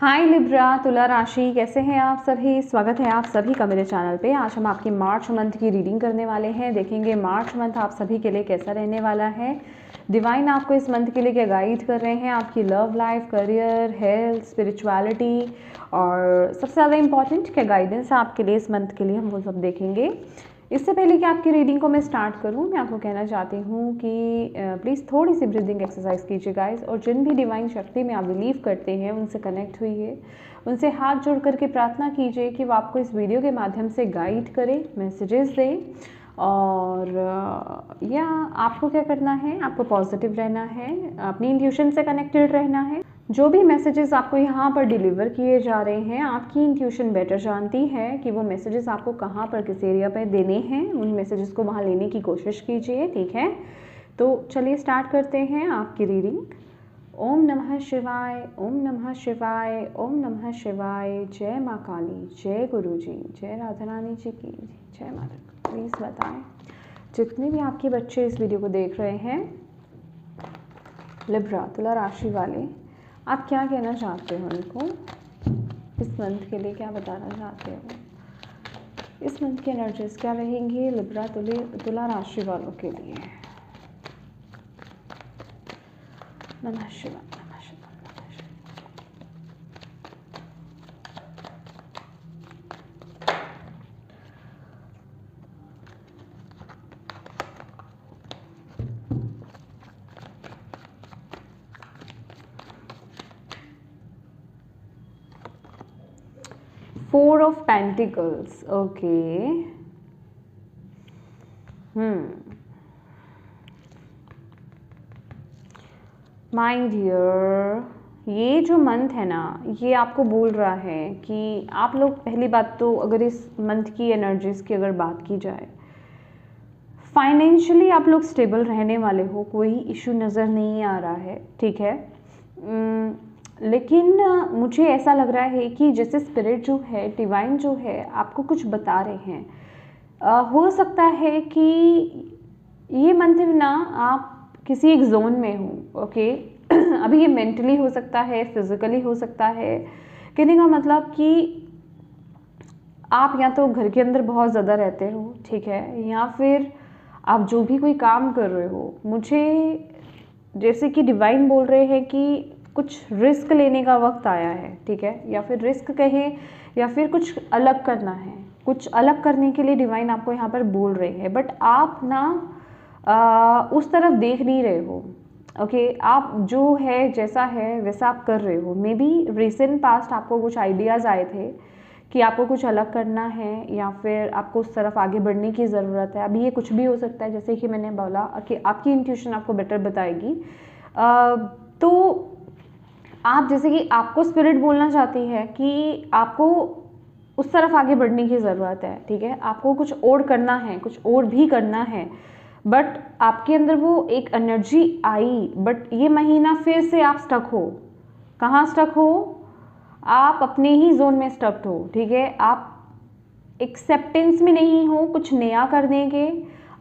हाय Libra, तुला राशि, कैसे हैं आप सभी। स्वागत है आप सभी का मेरे चैनल पे। आज हम आपकी मार्च मंथ की रीडिंग करने वाले हैं। देखेंगे मार्च मंथ आप सभी के लिए कैसा रहने वाला है। डिवाइन आपको इस मंथ के लिए क्या गाइड कर रहे हैं, आपकी love life, career, health, spirituality और सबसे ज़्यादा इंपॉर्टेंट क्या गाइडेंस है आपके लिए इस मंथ के लिए, हम वो सब देखेंगे। इससे पहले कि आपकी रीडिंग को मैं स्टार्ट करूं, मैं आपको कहना चाहती हूं कि प्लीज़ थोड़ी सी ब्रीदिंग एक्सरसाइज कीजिए गाइस। और जिन भी डिवाइन शक्ति में आप बिलीव करते हैं उनसे कनेक्ट हुई उनसे हाथ जोड़ करके प्रार्थना कीजिए कि वो आपको इस वीडियो के माध्यम से गाइड करें, मैसेजेस दें। और या आपको क्या करना है, आपको पॉजिटिव रहना है, अपनी इंट्यूशन से कनेक्टेड रहना है। जो भी मैसेजेस आपको यहाँ पर डिलीवर किए जा रहे हैं, आपकी इंट्यूशन बेटर जानती है कि वो मैसेजेस आपको कहाँ पर किस एरिया पर देने हैं। उन मैसेजेस को वहाँ लेने की कोशिश कीजिए, ठीक है। तो चलिए स्टार्ट करते हैं आपकी रीडिंग। ओम नमः शिवाय, ओम नमः शिवाय, ओम नमः शिवाय। जय माँ काली, जय गुरु जी, जय राधा रानी जी की जय माता। प्लीज़ बताएं जितने भी आपके बच्चे इस वीडियो को देख रहे हैं, लिब्रा तुला राशि वाले, आप क्या कहना चाहते हो उनको इस मंथ के लिए, क्या बताना चाहते हो। इस मंथ की एनर्जीज क्या रहेंगी लिब्रा तुला राशि वालों के लिए। नमः शिवाय, नमः शिवाय, नमः शिवाय। 4 of Pentacles, okay. My dear, ये जो मंथ है ना, ये आपको बोल रहा है कि आप लोग, पहली बात तो अगर इस मंथ की एनर्जीज की अगर बात की जाए, फाइनेंशियली आप लोग स्टेबल रहने वाले हो, कोई इशू नज़र नहीं आ रहा है, ठीक है। लेकिन मुझे ऐसा लग रहा है कि जैसे स्पिरिट जो है, डिवाइन जो है, आपको कुछ बता रहे हैं। हो सकता है कि ये मंथ ना आप किसी एक जोन में हो, ओके। अभी ये मेंटली हो सकता है, फिजिकली हो सकता है। कहने का मतलब कि आप या तो घर के अंदर बहुत ज़्यादा रहते हो, ठीक है, या फिर आप जो भी कोई काम कर रहे हो, मुझे जैसे कि डिवाइन बोल रहे हैं कि कुछ रिस्क लेने का वक्त आया है, ठीक है, या फिर रिस्क कहें या फिर कुछ अलग करना है। कुछ अलग करने के लिए डिवाइन आपको यहाँ पर बोल रहे हैं, बट आप ना उस तरफ देख नहीं रहे हो, ओके। आप जो है जैसा है वैसा आप कर रहे हो। मे बी रिसेंट पास्ट आपको कुछ आइडियाज़ आए थे कि आपको कुछ अलग करना है या फिर आपको उस तरफ आगे बढ़ने की ज़रूरत है। अभी ये कुछ भी हो सकता है, जैसे कि मैंने बोला कि आपकी इंट्यूशन आपको बेटर बताएगी। तो आप, जैसे कि आपको स्पिरिट बोलना चाहती है कि आपको उस तरफ आगे बढ़ने की ज़रूरत है, ठीक है। आपको कुछ और करना है, कुछ और भी करना है, बट आपके अंदर वो एक एनर्जी आई, बट ये महीना फिर से आप स्टक हो। कहाँ स्टक हो? आप अपने ही जोन में स्टक हो, ठीक है। आप एक्सेप्टेंस में नहीं हो कुछ नया करने के,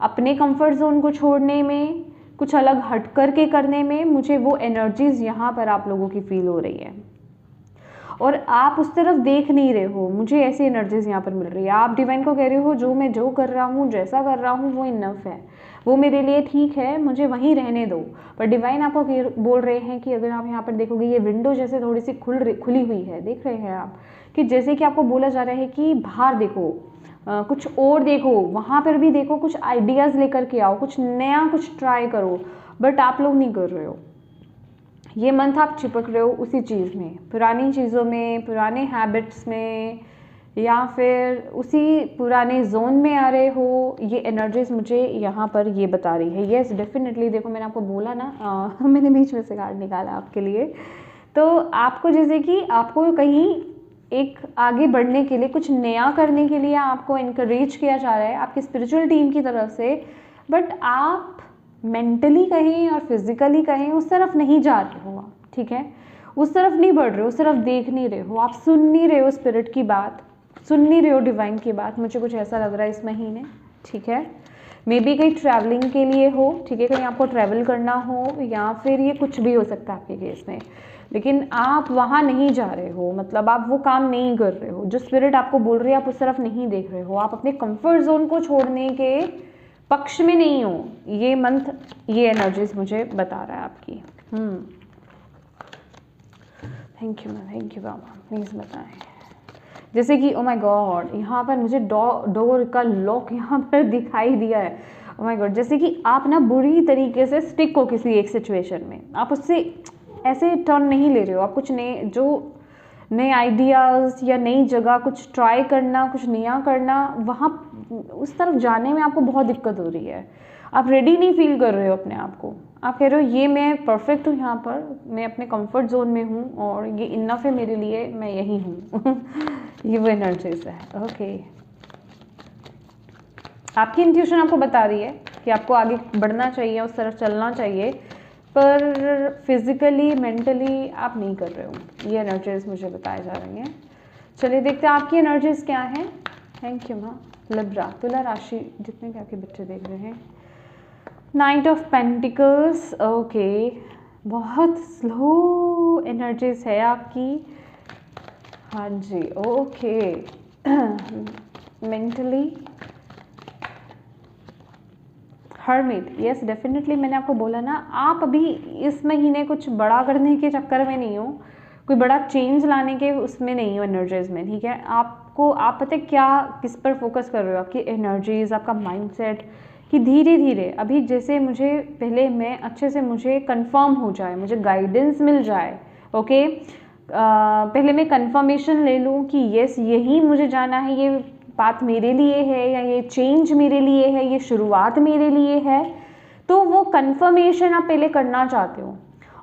अपने कंफर्ट जोन को छोड़ने में, कुछ अलग हट करके करने में। मुझे वो एनर्जीज यहाँ पर आप लोगों की फील हो रही है और आप उस तरफ देख नहीं रहे हो। मुझे ऐसी एनर्जीज यहाँ पर मिल रही है। आप डिवाइन को कह रहे हो जो मैं जो कर रहा हूँ, जैसा कर रहा हूँ वो इनफ है, वो मेरे लिए ठीक है, मुझे वहीं रहने दो। पर डिवाइन आपको बोल रहे हैं कि अगर आप यहाँ पर देखोगे, ये विंडो जैसे थोड़ी सी खुली हुई है, देख रहे हैं आप, कि जैसे कि आपको बोला जा रहा है कि बाहर देखो, कुछ और देखो, वहाँ पर भी देखो, कुछ आइडियाज़ लेकर के आओ, कुछ नया कुछ ट्राई करो, बट आप लोग नहीं कर रहे हो। ये मंथ आप चिपक रहे हो उसी चीज़ में, पुरानी चीज़ों में, पुराने हैबिट्स में, या फिर उसी पुराने जोन में आ रहे हो। ये एनर्जीज मुझे यहाँ पर ये बता रही है। Yes, definitely. देखो, मैंने आपको बोला ना, मैंने बीच में से कार्ड निकाला आपके लिए। तो आपको, जैसे कि आपको कहीं एक आगे बढ़ने के लिए, कुछ नया करने के लिए आपको इनकरेज किया जा रहा है आपकी स्पिरिचुअल टीम की तरफ से, बट आप मेंटली कहें और फिजिकली कहें उस तरफ नहीं जा रहे हो, ठीक है। उस तरफ नहीं बढ़ रहे हो, उस तरफ देख नहीं रहे हो, आप सुन नहीं रहे हो स्पिरिट की बात, सुन नहीं रहे हो डिवाइन की बात। मुझे कुछ ऐसा लग रहा है इस महीने, ठीक है। मे बी कहीं ट्रैवलिंग के लिए हो, ठीक है, कहीं आपको ट्रैवल करना हो, या फिर ये कुछ भी हो सकता है आपके केस में। लेकिन आप वहाँ नहीं जा रहे हो, मतलब आप वो काम नहीं कर रहे हो, जो स्पिरिट आपको बोल रही है आप उस तरफ नहीं देख रहे हो, आप अपने कंफर्ट जोन को छोड़ने के पक्ष में नहीं हो। ये मंथ, ये एनर्जीज मुझे बता रहा है आपकी। Thank you ma'am, thank you बाबा, प्लीज़ बताएं। जैसे कि ओ माय गॉड, यहाँ पर मुझे डोर का लॉक यहाँ पर दिखाई दिया है। ओ माय गॉड, जैसे कि आप ना बुरी तरीके से स्टिक हो किसी एक सिचुएशन में, आप उससे ऐसे टर्न नहीं ले रहे हो, आप कुछ नए आइडियाज़ या नई जगह कुछ ट्राई करना, कुछ नया करना, वहाँ उस तरफ जाने में आपको बहुत दिक्कत हो रही है। आप रेडी नहीं फील कर रहे हो अपने आप को, आप कह रहे हो ये मैं परफेक्ट हूँ, यहाँ पर मैं अपने कंफर्ट जोन में हूँ और ये इनफ है मेरे लिए, मैं यही हूँ। ये वो एनर्जीज है। ओके, आपकी इंट्यूशन आपको बता रही है कि आपको आगे बढ़ना चाहिए, उस तरफ चलना चाहिए, पर फिजिकली मेंटली आप नहीं कर रहे हो। ये एनर्जीज मुझे बताए जा रही हैं। चलिए देखते हैं आपकी एनर्जीज क्या हैं। थैंक यू माँ। लिब्रा, तुला राशि, जितने भी आपके बच्चे देख रहे हैं। नाइट ऑफ पेंटिकल्स, ओके, बहुत स्लो एनर्जीज है आपकी। हाँ जी, okay. Mentally hermit, yes definitely, मैंने आपको बोला ना, आप अभी इस महीने कुछ बड़ा करने के चक्कर में नहीं हो, कोई बड़ा चेंज लाने के उसमें नहीं हो एनर्जीज में, ठीक है। आपको, आप पता है क्या, किस पर फोकस कर रहे हो, आपकी एनर्जीज, आपका माइंडसेट, कि धीरे धीरे अभी जैसे मुझे पहले मैं अच्छे से मुझे कंफर्म हो जाए, मुझे गाइडेंस मिल जाए, ओके, पहले मैं कंफर्मेशन ले लूँ कि यस यही मुझे जाना है, ये बात मेरे लिए है, या ये चेंज मेरे लिए है, ये शुरुआत मेरे लिए है, तो वो कंफर्मेशन आप पहले करना चाहते हो।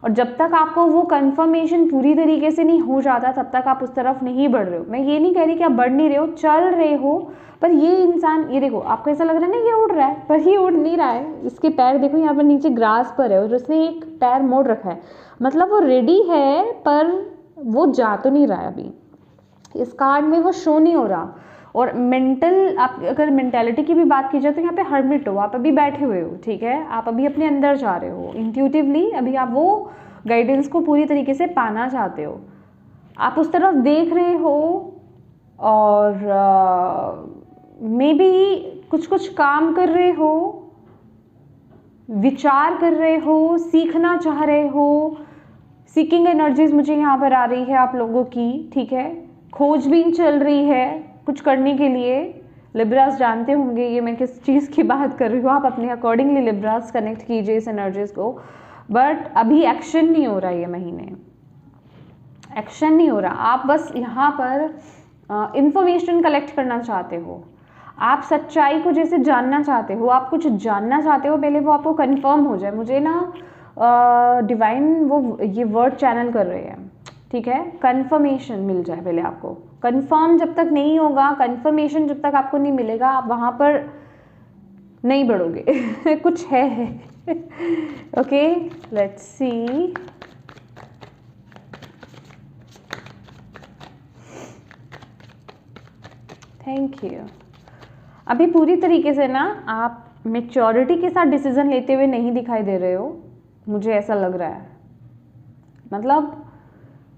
और जब तक आपको वो कंफर्मेशन पूरी तरीके से नहीं हो जाता तब तक आप उस तरफ नहीं बढ़ रहे हो। मैं ये नहीं कह रही कि आप बढ़ नहीं रहे हो, चल रहे हो, पर ये इंसान, ये देखो आपको ऐसा लग रहा है ना ये उड़ रहा है, पर ये उड़ नहीं रहा है। इसके पैर देखो यहाँ पर नीचे ग्रास पर है और उसने एक पैर मोड़ रखा है, मतलब वो रेडी है पर वो जा तो नहीं रहा है अभी, इस कार्ड में वो शो नहीं हो रहा। और मेंटल, आप अगर मेंटालिटी की भी बात की जाए तो यहाँ पे हर्मिट हो, आप अभी बैठे हुए हो, ठीक है, आप अभी अपने अंदर जा रहे हो इंट्यूटिवली, अभी आप वो गाइडेंस को पूरी तरीके से पाना चाहते हो, आप उस तरफ देख रहे हो और मे बी कुछ काम कर रहे हो, विचार कर रहे हो, सीखना चाह रहे हो। सीकिंग एनर्जीज मुझे यहाँ पर आ रही है आप लोगों की, ठीक है, खोजबीन चल रही है कुछ करने के लिए। लिब्रास जानते होंगे ये मैं किस चीज़ की बात कर रही हूँ, आप अपने अकॉर्डिंगली लिब्रास कनेक्ट कीजिए इस एनर्जीज को। बट अभी एक्शन नहीं हो रहा है, ये महीने एक्शन नहीं हो रहा, आप बस यहाँ पर इंफॉर्मेशन कलेक्ट करना चाहते हो, आप सच्चाई को जैसे जानना चाहते हो, आप कुछ जानना चाहते हो, पहले वो आपको कंफर्म हो जाए। मुझे ना डिवाइन वो ये वर्ड चैनल कर रहे हैं, ठीक है, कंफर्मेशन मिल जाए पहले आपको। कंफर्म जब तक नहीं होगा, कंफर्मेशन जब तक आपको नहीं मिलेगा, आप वहाँ पर नहीं बढ़ोगे। कुछ है। Okay, let's see. Thank you. अभी पूरी तरीके से ना आप मैच्योरिटी के साथ डिसीजन लेते हुए नहीं दिखाई दे रहे हो, मुझे ऐसा लग रहा है। मतलब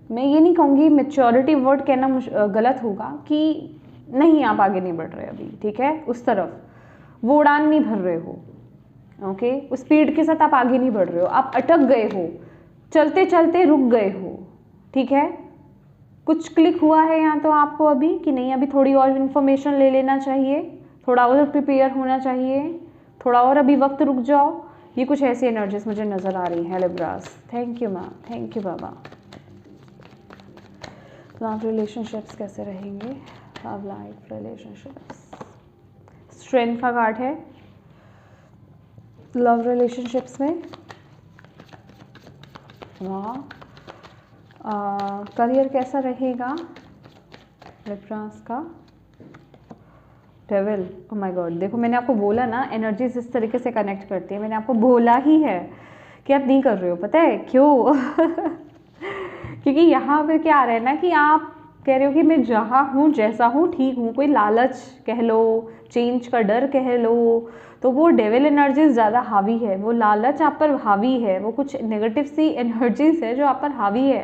मैं ये नहीं कहूँगी, मैच्योरिटी वर्ड कहना गलत होगा, कि नहीं आप आगे नहीं बढ़ रहे अभी, ठीक है, उस तरफ वो उड़ान नहीं भर रहे हो, ओके, उस स्पीड के साथ आप आगे नहीं बढ़ रहे हो, आप अटक गए हो, चलते चलते रुक गए हो, ठीक है। कुछ क्लिक हुआ है यहाँ तो आपको अभी कि नहीं, अभी थोड़ी और इन्फॉर्मेशन ले लेना चाहिए, थोड़ा और प्रिपेयर होना चाहिए, थोड़ा और अभी वक्त रुक जाओ। ये कुछ ऐसी एनर्जीज मुझे नज़र आ रही है Libras. Thank you ma'am, thank you Baba. Love relationships कैसे रहेंगे, लव लाइफ रिलेशनशिप्स, स्ट्रेंथ का कार्ड है लव रिलेशनशिप्स में। वाह, करियर कैसा रहेगा लिब्रास का। डेविल, ओह माय गॉड, देखो मैंने आपको बोला ना एनर्जीज इस तरीके से कनेक्ट करती है, मैंने आपको बोला ही है कि आप नहीं कर रहे हो, पता है क्यों? क्योंकि यहाँ पे क्या आ रहा है ना कि आप कह रहे हो कि मैं जहाँ हूँ जैसा हूँ ठीक हूँ, कोई लालच कह लो, चेंज का डर कह लो, तो वो डेविल एनर्जीज ज़्यादा हावी है, वो लालच आप पर हावी है, वो कुछ नेगेटिव सी एनर्जीज है जो आप पर हावी है।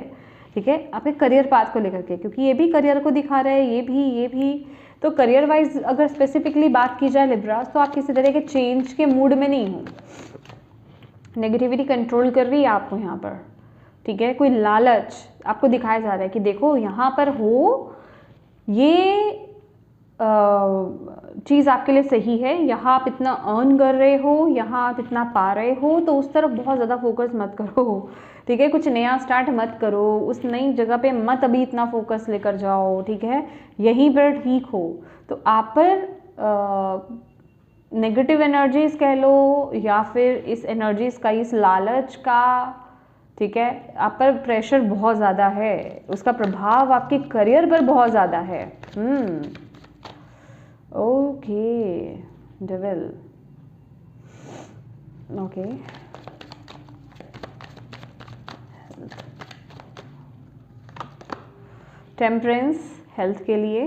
ठीक है, आपके करियर पाथ को लेकर के, क्योंकि ये भी करियर को दिखा रहा है, ये भी। तो करियर वाइज अगर स्पेसिफिकली बात की जाए लिब्रास, तो आप किसी तरह के चेंज के मूड में नहीं हो, नेगेटिविटी कंट्रोल कर रही है आपको यहाँ पर, ठीक है। कोई लालच आपको दिखाया जा रहा है कि देखो यहाँ पर हो, ये चीज़ आपके लिए सही है, यहाँ आप इतना अर्न कर रहे हो, यहाँ आप इतना पा रहे हो, तो उस तरफ बहुत ज़्यादा फोकस मत करो, ठीक है। कुछ नया स्टार्ट मत करो, उस नई जगह पे मत अभी इतना फोकस लेकर जाओ, ठीक है। यहीं पर ठीक हो। तो आप पर नेगेटिव एनर्जीज कह लो, या फिर इस एनर्जीज का, इस लालच का, ठीक है, आप पर प्रेशर बहुत ज़्यादा है, उसका प्रभाव आपके करियर पर बहुत ज़्यादा है। Okay devil, okay. Temperance health के लिए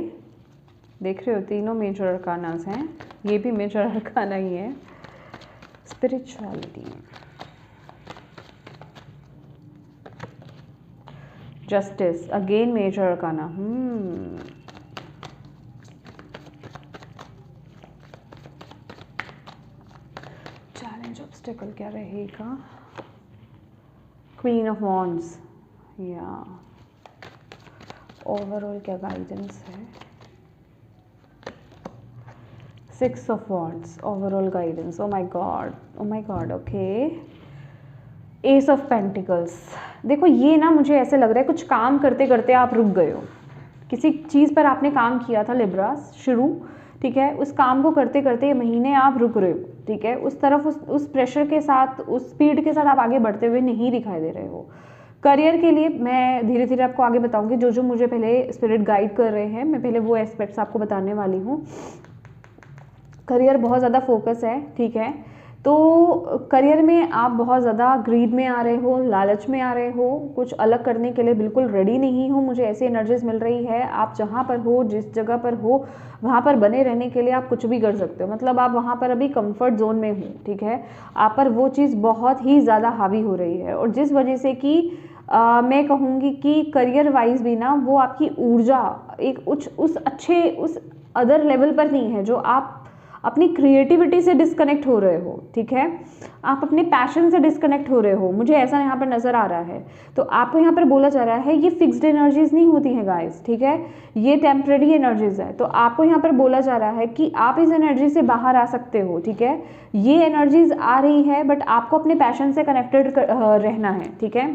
देख रहे हो, तीनों मेजर अरकानास हैं, ये भी मेजर अरकाना ही है। Spirituality, justice, again major arcana. Challenge obstacle क्या रहेगा? क्वीन ऑफ वॉन्ड्स, या ओवरऑल क्या गाइडेंस है? 6 of wands, overall guidance. Oh my god, okay. Ace of pentacles, देखो ये ना मुझे ऐसे लग रहा है कुछ काम करते करते आप रुक गए हो, किसी चीज़ पर आपने काम किया था लिब्रास शुरू, ठीक है, उस काम को करते करते महीने आप रुक रहे हो, ठीक है, उस तरफ उस प्रेशर के साथ, उस स्पीड के साथ आप आगे बढ़ते हुए नहीं दिखाई दे रहे हो। करियर के लिए मैं धीरे धीरे आपको आगे बताऊंगी, जो मुझे पहले स्पिरिट गाइड कर रहे हैं, मैं पहले वो एस्पेक्ट्स आपको बताने वाली हूँ। करियर बहुत ज़्यादा फोकस है, ठीक है। तो करियर में आप बहुत ज़्यादा ग्रीड में आ रहे हो, लालच में आ रहे हो, कुछ अलग करने के लिए बिल्कुल रेडी नहीं हो, मुझे ऐसी एनर्जीज मिल रही है। आप जहाँ पर हो, जिस जगह पर हो, वहाँ पर बने रहने के लिए आप कुछ भी कर सकते हो, मतलब आप वहाँ पर अभी कंफर्ट जोन में हो, ठीक है। आप पर वो चीज़ बहुत ही ज़्यादा हावी हो रही है, और जिस वजह से कि मैं कहूँगी कि करियर वाइज भी ना वो आपकी ऊर्जा एक उस अदर लेवल पर नहीं है, जो आप अपनी क्रिएटिविटी से डिस्कनेक्ट हो रहे हो, ठीक है, आप अपने पैशन से डिस्कनेक्ट हो रहे हो, मुझे ऐसा यहाँ पर नज़र आ रहा है। तो आपको यहाँ पर बोला जा रहा है ये फिक्स्ड एनर्जीज नहीं होती हैं गाइस, ठीक है, ये टेम्परेरी एनर्जीज है। तो आपको यहाँ पर बोला जा रहा है कि आप इस एनर्जी से बाहर आ सकते हो, ठीक है, ये एनर्जीज आ रही है, बट आपको अपने पैशन से कनेक्टेड रहना है, ठीक है।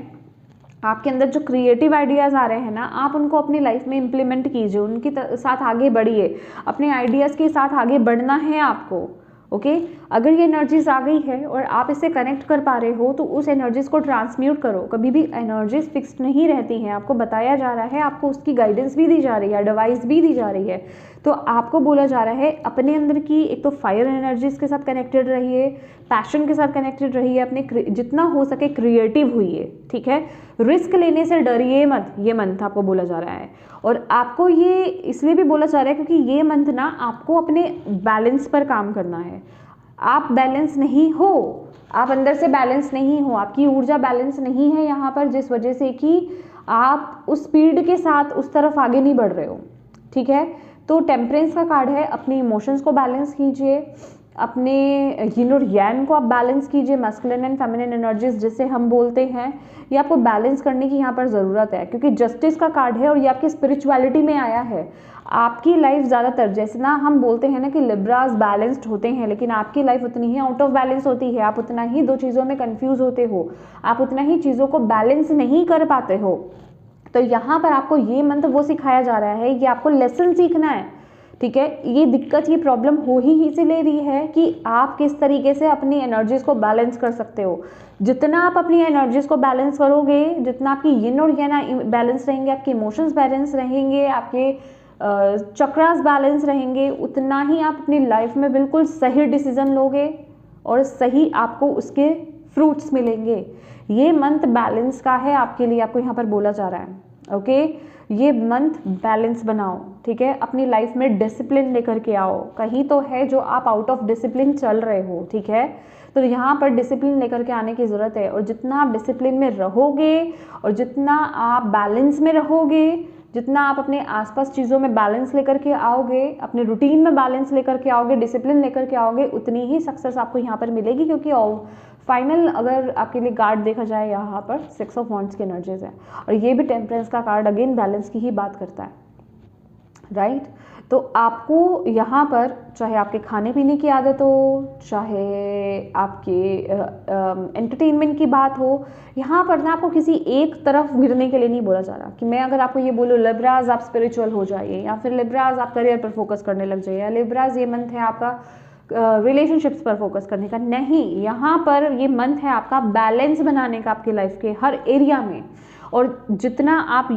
आपके अंदर जो क्रिएटिव आइडियाज़ आ रहे हैं ना, आप उनको अपनी लाइफ में इम्प्लीमेंट कीजिए, उनके साथ आगे बढ़िए, अपने आइडियाज़ के साथ आगे बढ़ना है आपको, ओके। अगर ये एनर्जीज आ गई है और आप इससे कनेक्ट कर पा रहे हो, तो उस एनर्जीज को ट्रांसम्यूट करो। कभी भी एनर्जीज फिक्स्ड नहीं रहती हैं, आपको बताया जा रहा है, आपको उसकी गाइडेंस भी दी जा रही है, एडवाइस भी दी जा रही है। तो आपको बोला जा रहा है अपने अंदर की एक तो फायर एनर्जीज के साथ कनेक्टेड रहिए, पैशन के साथ कनेक्टेड रहिए, अपने जितना हो सके क्रिएटिव हुइए, ठीक है। रिस्क लेने से डरिए मत, ये मंथ आपको बोला जा रहा है। और आपको ये इसलिए भी बोला जा रहा है क्योंकि ये मंथ ना आपको अपने बैलेंस पर काम करना है। आप बैलेंस नहीं हो, आप अंदर से बैलेंस नहीं हो, आपकी ऊर्जा बैलेंस नहीं है यहाँ पर, जिस वजह से कि आप उस स्पीड के साथ उस तरफ आगे नहीं बढ़ रहे हो, ठीक है। तो टेम्परेंस का कार्ड है, अपने इमोशंस को बैलेंस कीजिए, अपने यिन और यांग को आप बैलेंस कीजिए, मैस्कुलिन एंड फेमिनिन एनर्जीज जिसे हम बोलते हैं, ये आपको बैलेंस करने की यहाँ पर ज़रूरत है, क्योंकि जस्टिस का कार्ड है और ये आपकी स्पिरिचुअलिटी में आया है। आपकी लाइफ ज़्यादातर, जैसे ना हम बोलते हैं ना कि लिब्रास बैलेंस्ड होते हैं, लेकिन आपकी लाइफ उतनी ही आउट ऑफ बैलेंस होती है, आप उतना ही दो चीज़ों में कंफ्यूज होते हो, आप उतना ही चीज़ों को बैलेंस नहीं कर पाते हो। तो यहाँ पर आपको ये मंत्र वो सिखाया जा रहा है, ये आपको लेसन सीखना है, ठीक है। ये दिक्कत, ये प्रॉब्लम हो ही इसीलिए रही है कि आप किस तरीके से अपनी एनर्जीज को बैलेंस कर सकते हो। जितना आप अपनी एनर्जीज को बैलेंस करोगे, जितना आपकी यिन और yang बैलेंस रहेंगे, आपके इमोशंस बैलेंस रहेंगे, आपके चक्रास बैलेंस रहेंगे, उतना ही आप अपनी लाइफ में बिल्कुल सही डिसीजन लोगे और सही आपको उसके फ्रूट्स मिलेंगे। ये मंथ बैलेंस का है आपके लिए, आपको यहाँ पर बोला जा रहा है, ओके। ये मंथ बैलेंस बनाओ, ठीक है, अपनी लाइफ में डिसिप्लिन लेकर के आओ। कहीं तो है जो आप आउट ऑफ डिसिप्लिन चल रहे हो, ठीक है। तो यहाँ पर डिसिप्लिन लेकर के आने की ज़रूरत है। और जितना आप डिसिप्लिन में रहोगे और जितना आप बैलेंस में रहोगे, जितना आप अपने आसपास चीज़ों में बैलेंस लेकर के आओगे, अपने रूटीन में बैलेंस लेकर के आओगे, डिसिप्लिन लेकर के आओगे, उतनी ही सक्सेस आपको यहाँ पर मिलेगी। क्योंकि फाइनल अगर आपके लिए कार्ड देखा जाए यहाँ पर 6 ऑफ वॉन्ड्स की एनर्जीज है और ये भी टेम्परेंस का कार्ड अगेन बैलेंस की ही बात करता है, राइट। तो आपको यहाँ पर चाहे आपके खाने पीने की आदत हो, चाहे आपके एंटरटेनमेंट की बात हो, यहाँ पर ना आपको किसी एक तरफ गिरने के लिए नहीं बोला जा रहा कि मैं अगर आपको ये बोलूँ लिब्राज आप स्पिरिचुअल हो जाइए, या फिर लिब्राज आप करियर पर फोकस करने लग जाइए, या लिब्राज ये मंथ है आपका रिलेशनशिप्स पर फोकस करने का। नहीं, यहाँ पर ये मंथ है आपका बैलेंस बनाने का आपकी लाइफ के हर एरिया में। और जितना आप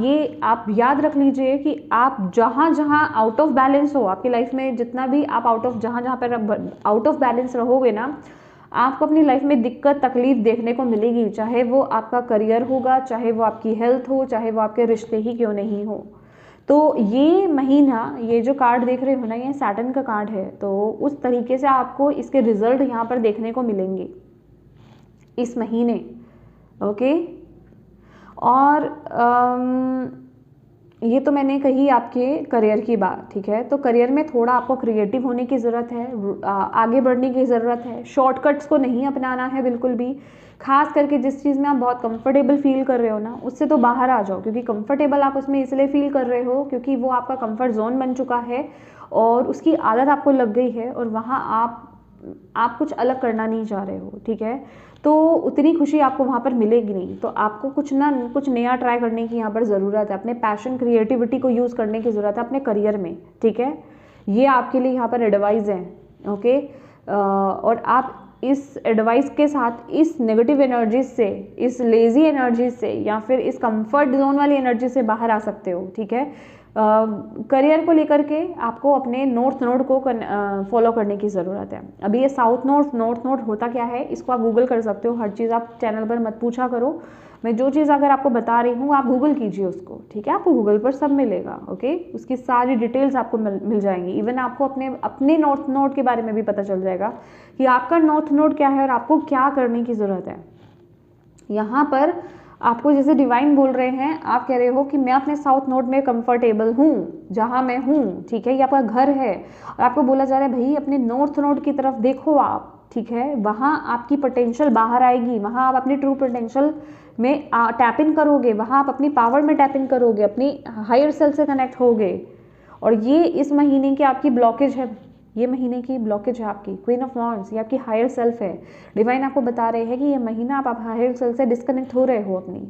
याद रख लीजिए कि आप जहाँ जहाँ आउट ऑफ बैलेंस हो आपकी लाइफ में, जितना भी आप जहाँ पर आउट ऑफ बैलेंस रहोगे ना, आपको अपनी लाइफ में दिक्कत तकलीफ देखने को मिलेगी। चाहे वो आपका करियर होगा, चाहे वो आपकी हेल्थ हो, चाहे वो आपके रिश्ते ही क्यों नहीं हो। तो ये महीना, ये जो कार्ड देख रहे हो ना, ये सैटर्न का कार्ड है। तो उस तरीके से आपको इसके रिजल्ट यहाँ पर देखने को मिलेंगे इस महीने, ओके। और ये तो मैंने कही आपके करियर की बात, ठीक है। तो करियर में थोड़ा आपको क्रिएटिव होने की ज़रूरत है, आगे बढ़ने की ज़रूरत है, शॉर्टकट्स को नहीं अपनाना है बिल्कुल भी। खास करके जिस चीज़ में आप बहुत कंफर्टेबल फील कर रहे हो ना, उससे तो बाहर आ जाओ। क्योंकि कंफर्टेबल आप उसमें इसलिए फील कर रहे हो क्योंकि वो आपका कंफर्ट जोन बन चुका है और उसकी आदत आपको लग गई है और वहाँ आप कुछ अलग करना नहीं चाह रहे हो, ठीक है। तो उतनी खुशी आपको वहाँ पर मिलेगी नहीं। तो आपको कुछ नया ट्राई करने की यहाँ पर ज़रूरत है, अपने पैशन क्रिएटिविटी को यूज़ करने की ज़रूरत है अपने करियर में, ठीक है। ये आपके लिए यहाँ पर एडवाइस है, ओके। और आप इस एडवाइस के साथ इस नेगेटिव एनर्जी से, इस लेज़ी एनर्जी से, या फिर इस कंफर्ट जोन वाली एनर्जी से बाहर आ सकते हो, ठीक है। करियर को लेकर के आपको अपने नॉर्थ नोड को फॉलो करने की ज़रूरत है। अभी ये साउथ नॉर्थ नोड होता क्या है, इसको आप गूगल कर सकते हो। हर चीज़ आप चैनल पर मत पूछा करो। मैं जो चीज़ अगर आपको बता रही हूँ आप गूगल कीजिए उसको, ठीक है। आपको गूगल पर सब मिलेगा, ओके। उसकी सारी डिटेल्स आपको मिल जाएंगी। इवन आपको अपने नॉर्थ नोड के बारे में भी पता चल जाएगा कि आपका नॉर्थ नोड क्या है और आपको क्या करने की ज़रूरत है। यहाँ पर आपको जैसे डिवाइन बोल रहे हैं, आप कह रहे हो कि मैं अपने साउथ नोड में कंफर्टेबल हूँ जहाँ मैं हूँ, ठीक है। ये आपका घर है और आपको बोला जा रहा है भाई अपने नॉर्थ नोड की तरफ देखो आप, ठीक है। वहाँ आपकी पोटेंशियल बाहर आएगी, वहाँ आप अपनी ट्रू पोटेंशियल में टैप इन करोगे, वहाँ आप अपनी पावर में टैप इन करोगे, अपनी हायर सेल्फ से कनेक्ट होगे। और ये इस महीने की आपकी ब्लॉकेज है, ये महीने की ब्लॉकेज है आपकी क्वीन ऑफ वॉन्ड्स, ये आपकी हायर सेल्फ है। डिवाइन आपको बता रहे हैं कि ये महीना आप हायर सेल्फ से डिस्कनेक्ट हो रहे हो, अपनी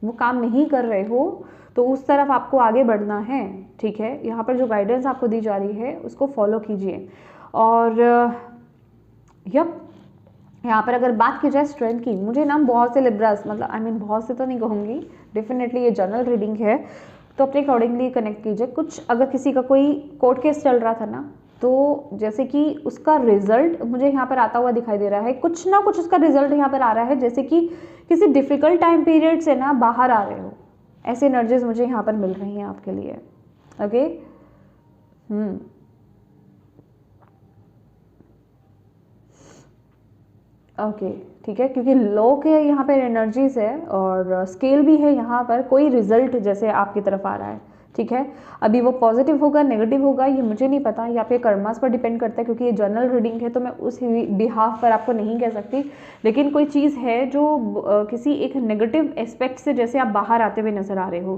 वो काम नहीं कर रहे हो, तो उस तरफ आपको आगे बढ़ना है, ठीक है। यहाँ पर जो गाइडेंस आपको दी जा रही है उसको फॉलो कीजिए। और यहाँ पर अगर बात की जाए स्ट्रेंथ की, मुझे ना बहुत से लिब्रास, मतलब बहुत से तो नहीं कहूँगी, डेफिनेटली ये जनरल रीडिंग है तो अपने अकॉर्डिंगली कनेक्ट कीजिए। कुछ अगर किसी का कोई कोर्ट केस चल रहा था ना, तो जैसे कि उसका रिजल्ट मुझे यहाँ पर आता हुआ दिखाई दे रहा है, कुछ ना कुछ उसका रिजल्ट यहाँ पर आ रहा है, जैसे कि किसी डिफ़िकल्ट टाइम पीरियड से ना बाहर आ रहे हो, ऐसे एनर्जीज मुझे यहाँ पर मिल रही हैं आपके लिए, ओके। ओके, ठीक है। क्योंकि लो के यहाँ पर एनर्जीज है और स्केल भी है यहाँ पर, कोई रिजल्ट जैसे आपकी तरफ आ रहा है, ठीक है। अभी वो पॉजिटिव होगा नेगेटिव होगा ये मुझे नहीं पता, ये आपके कर्मास पर डिपेंड करता है। क्योंकि ये जनरल रीडिंग है तो मैं उस बिहाफ पर आपको नहीं कह सकती, लेकिन कोई चीज़ है जो किसी एक नेगेटिव एस्पेक्ट से जैसे आप बाहर आते हुए नजर आ रहे हो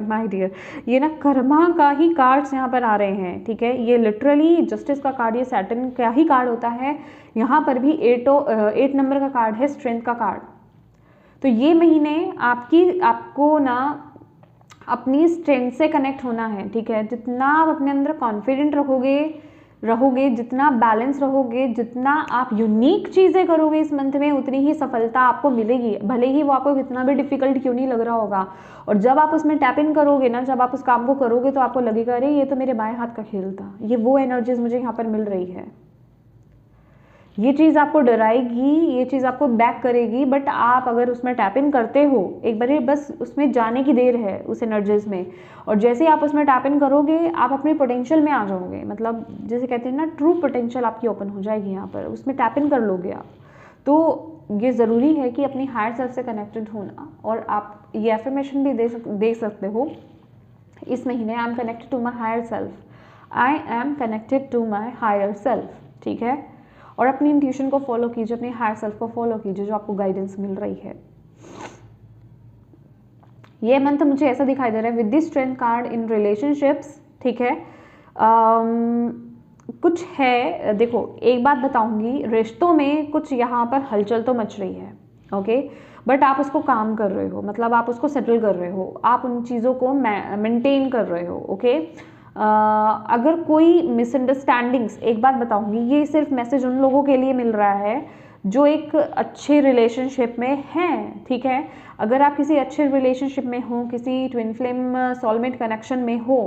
माय डियर। ये ना कर्मा का ही कार्ड्स यहाँ पर आ रहे हैं, ठीक है। ये लिटरली जस्टिस का कार्ड, ये सैटर्न का ही कार्ड होता है। यहाँ पर भी 8 नंबर का कार्ड है, स्ट्रेंथ का कार्ड। तो ये महीने आपको ना अपनी स्ट्रेंथ से कनेक्ट होना है, ठीक है। जितना आप अपने अंदर कॉन्फिडेंट रहोगे, जितना बैलेंस रहोगे, जितना आप यूनिक चीज़ें करोगे इस मंथ में, उतनी ही सफलता आपको मिलेगी, भले ही वो आपको कितना भी डिफिकल्ट क्यों नहीं लग रहा होगा। और जब आप उसमें टैप इन करोगे ना, जब आप उस काम को करोगे तो आपको लगेगा अरे ये तो मेरे बाएं हाथ का खेल था। ये वो एनर्जीज मुझे यहाँ पर मिल रही है। ये चीज़ आपको डराएगी, ये चीज़ आपको बैक करेगी, बट आप अगर उसमें टैप इन करते हो एक बार, बस उसमें जाने की देर है उस एनर्जीज में। और जैसे ही आप उसमें टैप इन करोगे आप अपने पोटेंशियल में आ जाओगे, मतलब जैसे कहते हैं ना ट्रू पोटेंशियल आपकी ओपन हो जाएगी यहाँ पर, उसमें टैप इन कर लोगे आप। तो ये ज़रूरी है कि अपनी हायर सेल्फ से कनेक्टेड होना। और आप ये एफर्मेशन भी दे सकते हो इस महीने, I am connected to my higher self, I am connected to my higher self, ठीक है। और अपनी इंट्यूशन को फॉलो कीजिए, अपनी हायर सेल्फ को फॉलो कीजिए जो आपको गाइडेंस मिल रही है। ये मंत्र मुझे ऐसा दिखाई दे रहा है with this strength card in relationships, ठीक है। कुछ है, देखो एक बात बताऊंगी, रिश्तों में कुछ यहाँ पर हलचल तो मच रही है, ओके, बट आप उसको काम कर रहे हो, मतलब आप उसको सेटल कर रहे हो, आप उन चीज़ों को मेंटेन कर रहे हो, ओके। अगर कोई मिसअंडरस्टैंडिंग्स, एक बात बताऊंगी, ये सिर्फ मैसेज उन लोगों के लिए मिल रहा है जो एक अच्छे रिलेशनशिप में हैं, ठीक है। अगर आप किसी अच्छे रिलेशनशिप में हो, किसी ट्विन फ्लेम सोलमेट कनेक्शन में हो,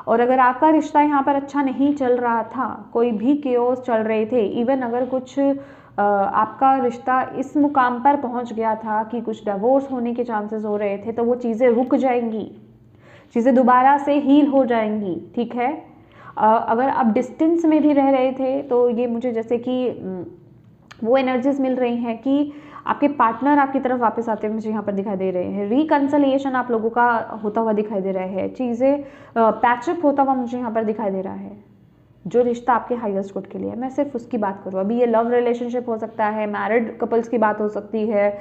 और अगर आपका रिश्ता यहाँ पर अच्छा नहीं चल रहा था, कोई भी केओस चल रहे थे, इवन अगर कुछ आपका रिश्ता इस मुकाम पर पहुँच गया था कि कुछ डिवोर्स होने के चांसेस हो रहे थे, तो वो चीज़ें रुक जाएंगी, चीज़ें दोबारा से हील हो जाएंगी, ठीक है। अगर आप डिस्टेंस में भी रह रहे थे तो ये मुझे जैसे कि वो एनर्जीज मिल रही हैं कि आपके पार्टनर आपकी तरफ वापस आते हुए मुझे यहाँ पर दिखाई दे रहे हैं। रिकंसलिएशन आप लोगों का होता हुआ दिखाई दे रहा है, चीज़ें पैचअप होता हुआ मुझे यहाँ पर दिखाई दे रहा है। जो रिश्ता आपके हाईएस्ट गुड के लिए है, मैं सिर्फ उसकी बात करूँ। अभी ये लव रिलेशनशिप हो सकता है, मैरिड कपल्स की बात हो सकती है,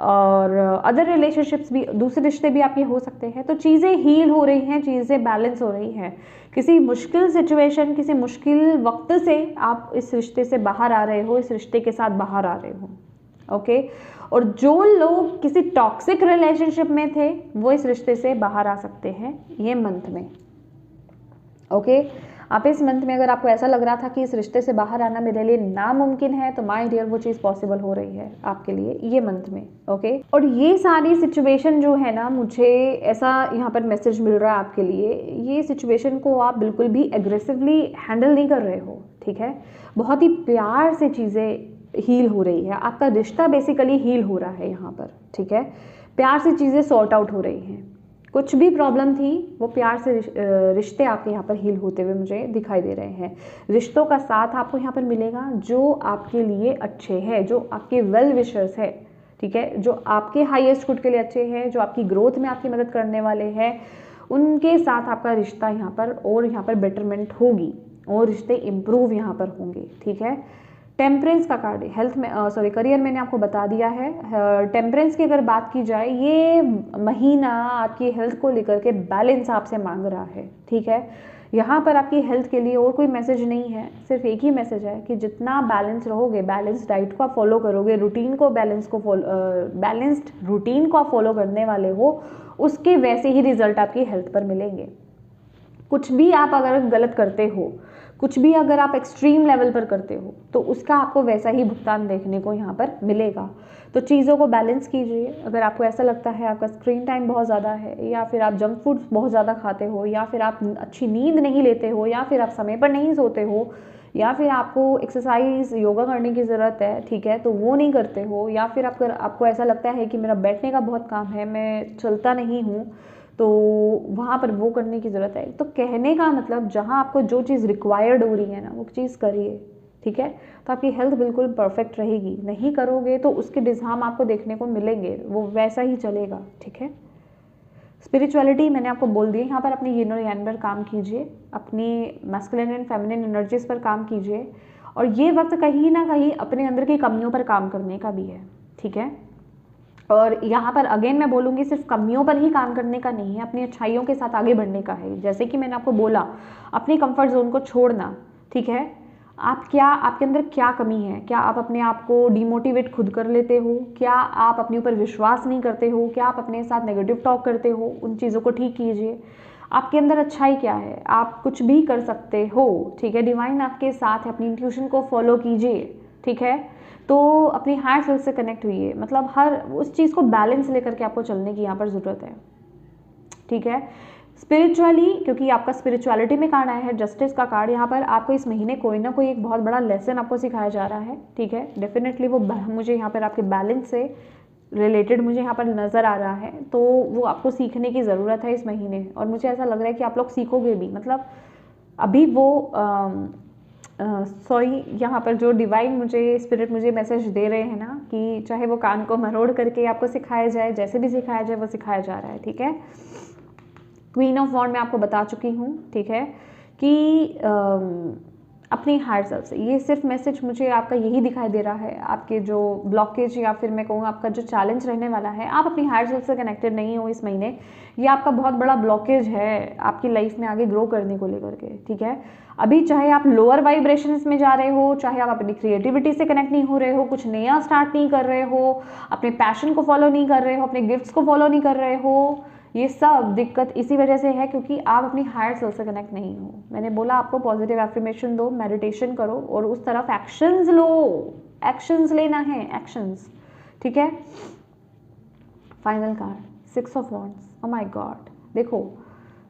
और अदर रिलेशनशिप्स भी, दूसरे रिश्ते भी आपके हो सकते हैं। तो चीज़ें हील हो रही हैं, चीज़ें बैलेंस हो रही हैं। किसी मुश्किल सिचुएशन, किसी मुश्किल वक्त से आप इस रिश्ते से बाहर आ रहे हो, इस रिश्ते के साथ बाहर आ रहे हो, ओके। और जो लोग किसी टॉक्सिक रिलेशनशिप में थे वो इस रिश्ते से बाहर आ सकते हैं ये मंथ में, ओके। आप इस मंथ में अगर आपको ऐसा लग रहा था कि इस रिश्ते से बाहर आना मेरे लिए नामुमकिन है, तो माय डियर वो चीज़ पॉसिबल हो रही है आपके लिए ये मंथ में, ओके। और ये सारी सिचुएशन जो है ना, मुझे ऐसा यहाँ पर मैसेज मिल रहा है आपके लिए, ये सिचुएशन को आप बिल्कुल भी एग्रेसिवली हैंडल नहीं कर रहे हो, ठीक है। बहुत ही प्यार से चीज़ें हील हो रही है, आपका रिश्ता बेसिकली हील हो रहा है यहाँ पर, ठीक है। प्यार से चीज़ें सॉर्ट आउट हो रही हैं, कुछ भी प्रॉब्लम थी वो प्यार से रिश्ते आपके यहाँ पर हील होते हुए मुझे दिखाई दे रहे हैं। रिश्तों का साथ आपको यहाँ पर मिलेगा जो आपके लिए अच्छे हैं, जो आपके वेल विशर्स है, ठीक है, जो आपके हाईएस्ट गुड के लिए अच्छे हैं, जो आपकी ग्रोथ में आपकी मदद करने वाले हैं, उनके साथ आपका रिश्ता यहाँ पर और यहाँ पर बेटरमेंट होगी और रिश्ते इम्प्रूव यहाँ पर होंगे, ठीक है। टेम्परेंस का कार्ड है, हेल्थ में करियर मैंने आपको बता दिया है। टेम्परेंस की अगर बात की जाए, ये महीना आपकी हेल्थ को लेकर के बैलेंस आपसे मांग रहा है, ठीक है। यहाँ पर आपकी हेल्थ के लिए और कोई मैसेज नहीं है, सिर्फ एक ही मैसेज है कि जितना बैलेंस रहोगे, बैलेंस डाइट को आप फॉलो करोगे, रूटीन को बैलेंस्ड रूटीन को आप फॉलो करने वाले हो, उसके वैसे ही रिजल्ट आपकी हेल्थ पर मिलेंगे। कुछ भी आप अगर गलत करते हो, कुछ भी अगर आप एक्सट्रीम लेवल पर करते हो, तो उसका आपको वैसा ही भुगतान देखने को यहाँ पर मिलेगा। तो चीज़ों को बैलेंस कीजिए। अगर आपको ऐसा लगता है आपका स्क्रीन टाइम बहुत ज़्यादा है, या फिर आप जंक फूड बहुत ज़्यादा खाते हो, या फिर आप अच्छी नींद नहीं लेते हो, या फिर आप समय पर नहीं सोते हो, या फिर आपको एक्सरसाइज योगा करने की ज़रूरत है, ठीक है, तो वो नहीं करते हो, या फिर आपको ऐसा लगता है कि मेरा बैठने का बहुत काम है, मैं चलता नहीं हूँ, तो वहाँ पर वो करने की ज़रूरत है। तो कहने का मतलब, जहाँ आपको जो चीज़ रिक्वायर्ड हो रही है ना, वो चीज़ करिए, ठीक है। तो आपकी हेल्थ बिल्कुल परफेक्ट रहेगी। नहीं करोगे तो उसके डिज़ाम आपको देखने को मिलेंगे, वो वैसा ही चलेगा, ठीक है। स्पिरिचुअलिटी मैंने आपको बोल दी, यहाँ पर अपनी यिन और yang पर काम कीजिए, अपनी मैस्कुलिन एंड फेमिनिन एनर्जीज पर काम कीजिए, और ये वक्त कहीं ना कहीं अपने अंदर की कमियों पर काम करने का भी है, ठीक है। और यहाँ पर अगेन मैं बोलूँगी, सिर्फ कमियों पर ही काम करने का नहीं है, अपनी अच्छाइयों के साथ आगे बढ़ने का है। जैसे कि मैंने आपको बोला, अपनी कंफर्ट जोन को छोड़ना, ठीक है। आपके अंदर क्या कमी है? क्या आप अपने आप को डिमोटिवेट खुद कर लेते हो? क्या आप अपने ऊपर विश्वास नहीं करते हो? क्या आप अपने साथ नेगेटिव टॉक करते हो? उन चीज़ों को ठीक कीजिए। आपके अंदर अच्छाई क्या है? आप कुछ भी कर सकते हो, ठीक है। डिवाइन आपके साथ है, अपनी इंट्यूशन को फॉलो कीजिए, ठीक है। तो अपनी हार्ट सेल्फ से कनेक्ट हुई, मतलब हर उस चीज़ को बैलेंस लेकर के आपको चलने की यहाँ पर ज़रूरत है, ठीक है। स्पिरिचुअली, क्योंकि आपका स्पिरिचुअलिटी में कार्ड आया है, जस्टिस का कार्ड, यहाँ पर आपको इस महीने कोई ना कोई एक बहुत बड़ा लेसन आपको सिखाया जा रहा है, ठीक है। डेफिनेटली वो मुझे यहाँ पर आपके बैलेंस से रिलेटेड मुझे यहाँ पर नज़र आ रहा है, तो वो आपको सीखने की ज़रूरत है इस महीने। और मुझे ऐसा लग रहा है कि आप लोग सीखोगे भी, मतलब अभी वो सॉरी, यहाँ पर जो डिवाइन मुझे स्पिरिट मुझे मैसेज दे रहे हैं ना, कि चाहे वो कान को मरोड़ करके आपको सिखाया जाए, जैसे भी सिखाया जाए वो सिखाया जा रहा है, ठीक है। क्वीन ऑफ वॉन्ड मैं आपको बता चुकी हूँ, ठीक है, कि अपनी हायर सेल्फ से ये सिर्फ मैसेज मुझे आपका यही दिखाई दे रहा है। आपके जो ब्लॉकेज या फिर मैं कहूँ आपका जो चैलेंज रहने वाला है, आप अपनी हायर सेल्फ से कनेक्टेड नहीं हो इस महीने, ये आपका बहुत बड़ा ब्लॉकेज है आपकी लाइफ में आगे ग्रो करने को लेकर के, ठीक है। अभी चाहे आप लोअर वाइब्रेशंस में जा रहे हो, चाहे आप अपनी क्रिएटिविटी से कनेक्ट नहीं हो रहे हो, कुछ नया स्टार्ट नहीं कर रहे हो, अपने पैशन को फॉलो नहीं कर रहे हो, अपने गिफ्ट्स को फॉलो नहीं कर रहे हो, ये सब दिक्कत इसी वजह से है क्योंकि आप अपनी हायर सेल्फ से कनेक्ट नहीं हो। मैंने बोला आपको पॉजिटिव एफर्मेशन दो, मेडिटेशन करो और उस तरफ एक्शंस लो, एक्शंस लेना है, एक्शंस, ठीक है। Final card 6 of wands. Oh my God, देखो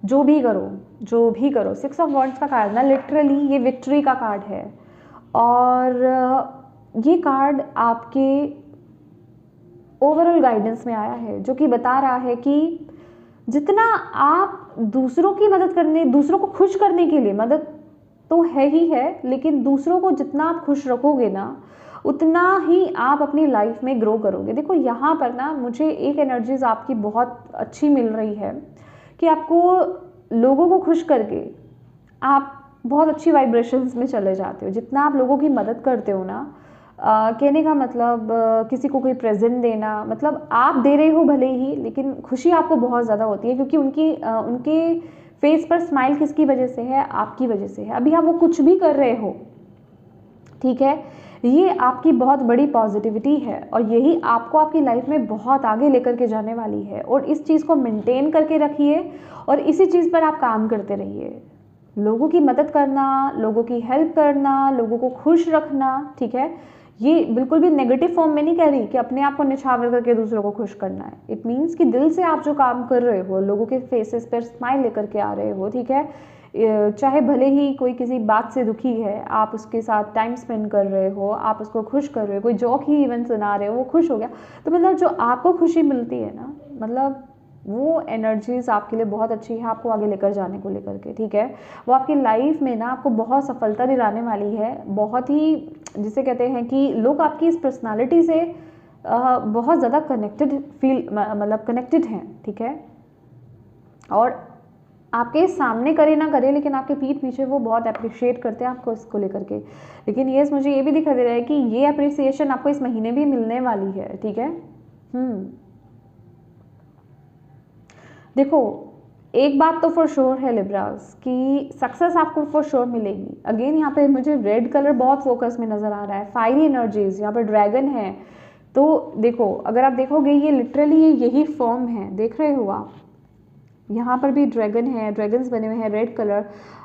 जो भी करो, जो भी करो, 6 ऑफ वॉन्ड्स का कार्ड ना लिटरली ये विक्ट्री का कार्ड है। और ये कार्ड आपके ओवरऑल गाइडेंस में आया है, जो कि बता रहा है कि जितना आप दूसरों की मदद करने, दूसरों को खुश करने के लिए, मदद तो है ही है, लेकिन दूसरों को जितना आप खुश रखोगे ना, उतना ही आप अपनी लाइफ में ग्रो करोगे। देखो यहाँ पर ना मुझे एक एनर्जीज आपकी बहुत अच्छी मिल रही है कि आपको लोगों को खुश करके आप बहुत अच्छी वाइब्रेशंस में चले जाते हो। जितना आप लोगों की मदद करते हो ना, कहने का मतलब किसी को कोई प्रेजेंट देना, मतलब आप दे रहे हो भले ही, लेकिन खुशी आपको बहुत ज़्यादा होती है क्योंकि उनके फेस पर स्माइल किसकी वजह से है? आपकी वजह से है। अभी आप वो कुछ भी कर रहे हो, ठीक है, ये आपकी बहुत बड़ी पॉजिटिविटी है और यही आपको आपकी लाइफ में बहुत आगे लेकर के जाने वाली है। और इस चीज़ को मेंटेन करके रखिए और इसी चीज़ पर आप काम करते रहिए। लोगों की मदद करना, लोगों की हेल्प करना, लोगों को खुश रखना, ठीक है, ये बिल्कुल भी नेगेटिव फॉर्म में नहीं कह रही कि अपने आप को निछावर करके दूसरों को खुश करना है। इट मीन्स कि दिल से आप जो काम कर रहे हो, लोगों के फेसेस पर स्माइल लेकर के आ रहे हो, ठीक है, चाहे भले ही कोई किसी बात से दुखी है, आप उसके साथ टाइम स्पेंड कर रहे हो, आप उसको खुश कर रहे हो, कोई जोक ही इवन सुना रहे हो, वो खुश हो गया, तो मतलब जो आपको खुशी मिलती है ना, मतलब वो एनर्जीज आपके लिए बहुत अच्छी है आपको आगे लेकर जाने को लेकर के, ठीक है। वो आपकी लाइफ में ना आपको बहुत सफलता दिलाने वाली है। बहुत ही, जिसे कहते हैं कि लोग आपकी इस पर्सनालिटी से बहुत ज़्यादा कनेक्टेड मतलब कनेक्टेड हैं, ठीक है। और आपके सामने करे ना करे, लेकिन आपके पीठ पीछे वो बहुत अप्रिशिएट करते हैं आपको इसको लेकर के। लेकिन ये मुझे ये भी दिखाई दे रहा है कि ये अप्रिसिएशन आपको इस महीने भी मिलने वाली है, ठीक है। देखो एक बात तो फॉर श्योर है लिब्रास कि सक्सेस आपको फॉर श्योर मिलेगी। अगेन यहाँ पे मुझे रेड कलर बहुत फोकस में नज़र आ रहा है, फायरी एनर्जीज, यहाँ पर ड्रैगन है। तो देखो अगर आप देखोगे ये लिटरली यही फॉर्म है, देख रहे हो आप, यहाँ पर भी ड्रैगन है, ड्रैगन्स बने हुए हैं रेड कलर।